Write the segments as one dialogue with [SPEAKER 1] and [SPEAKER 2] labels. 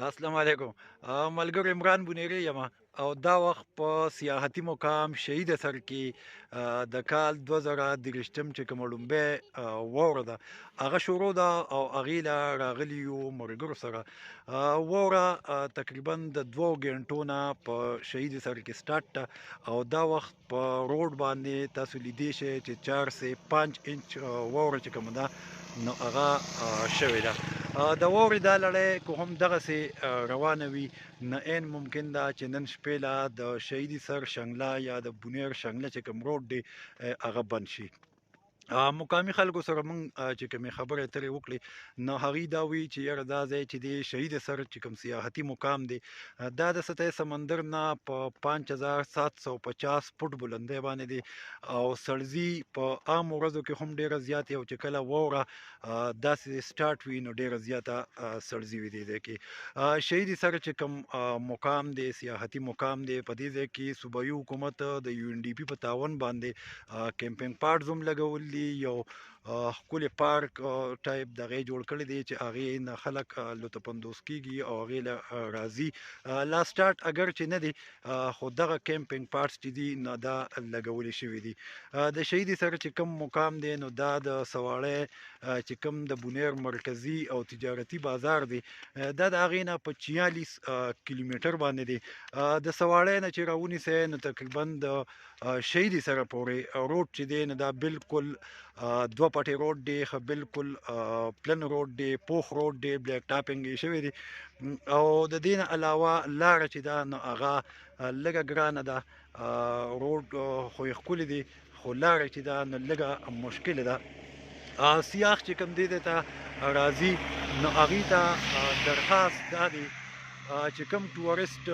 [SPEAKER 1] السلام علیکم. ملګری عمران بونیری یم او دا وخت په سیاحتي مقام شهید سر کې د کال 2023 چې کوم لومبه واوره ده هغه شروع ده او هغې له راغلیو ملګرو سره واوره تقریبا د 2 غنټو نه په شهید سر کې سټارټ ده او دا وخت په روډ باندې تاسو لیدی شئ چې 4 سه 5 انچ واوره چې کوم ده نو هغه شوې ده. د واورې دا لړۍ که هم دغسې روانه وي نه عین ممکن ده چې نن شپې له د شهیدي سر شنګله یا د بونیر شنګله چې کوم روډ دی هغه بند شي. مقامي خلکو سره مونږ چې کومې خبرې اترې وکړې نو هغوی دا وایي چې یاره دا ځای چې دی شهید سر چې کوم سیاحتي مقام دی دا د سطح سمندر نه په 5750 فوټ بلندۍ باندې دی او سړزي په عام ورځو کې هم ډیره زیاتې او چې کله واوره داسې سټارټ وي نو ډیره زیاته سړزي وي دې ځای کې. شهید سر چې کوم مقام دی سیاحتي مقام دی په دې ځای کې صوبایي حکومت د یو ان ډي پي په تعاون باندې کیمپینګ پارټ هم لګول دي یو ښکلی پارک ټایپ دغې جوړ کړی دی چې هغې نه خلک لطف اندوز کیږي او هغې له راځي. لا سټارټ اگر چې نه دی خو دغه کیمپینګ پارټس چې دي نو دا لګولي شوي دي. د شهید سر چې کوم مقام دی نو دا د سواړی چې کوم د بونیر مرکزي او تجارتي بازار دی دا د هغې نه په 46 کیلومیټر باندې دی. د سواړی نه چې راونیسئ نو تقریبا د شهید سره پورې روډ چې دی نو دا بالکل دوه پټې روډ دی ښه بالکل پلن روډ دی پوخ روډ دی بلیک ټاپینګ یې شوی دی او د دې نه علاوه لاره چې ده نو هغه لږه ګرانه ده. روډ خو یې ښکلي دی خو لاره چې ده نو لږه مشکله ده. سیاح چې کوم دی ته راځي نو هغوی ته درخواست دا دی چې کوم ټورسټ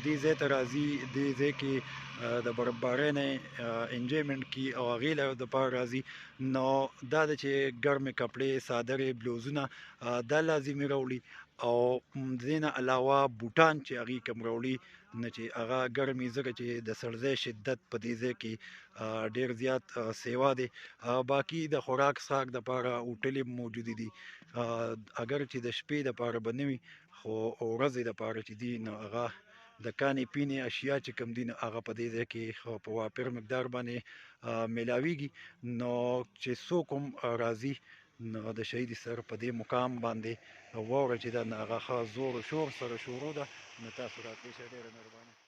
[SPEAKER 1] دې ځای ته راځي دې ځای کې د برفبارۍ نه انجویمنټ کي او هغې دپاره راځي نو دا ده چې ګرمې کپړې څادرې بلوزونه دا لازمي راوړي او د دې نه علاوه بوټان چې هغوی کوم راوړي نه چې هغه ګرم وي ځکه چې د سړځۍ شدت په دې ځای کې ډېر زیات سیوا دی. باقي د خوراک څښاک دپاره هوټلې موجودې دي اگر چې د شپې دپاره به نه وي خو ورځې دپاره چې دي نو هغه د کانې پینې اشیا چې کوم دي نو هغه په دې ځای کې په وافر مقدار باندې میلاویږي. نو چې څوک هم راځي نو د شهید سر په دې مقام باندې واوره چې ده نو هغه ښه زور و شور سره شروع ده نو تاسو راتلی شئ ډېره مهرباني.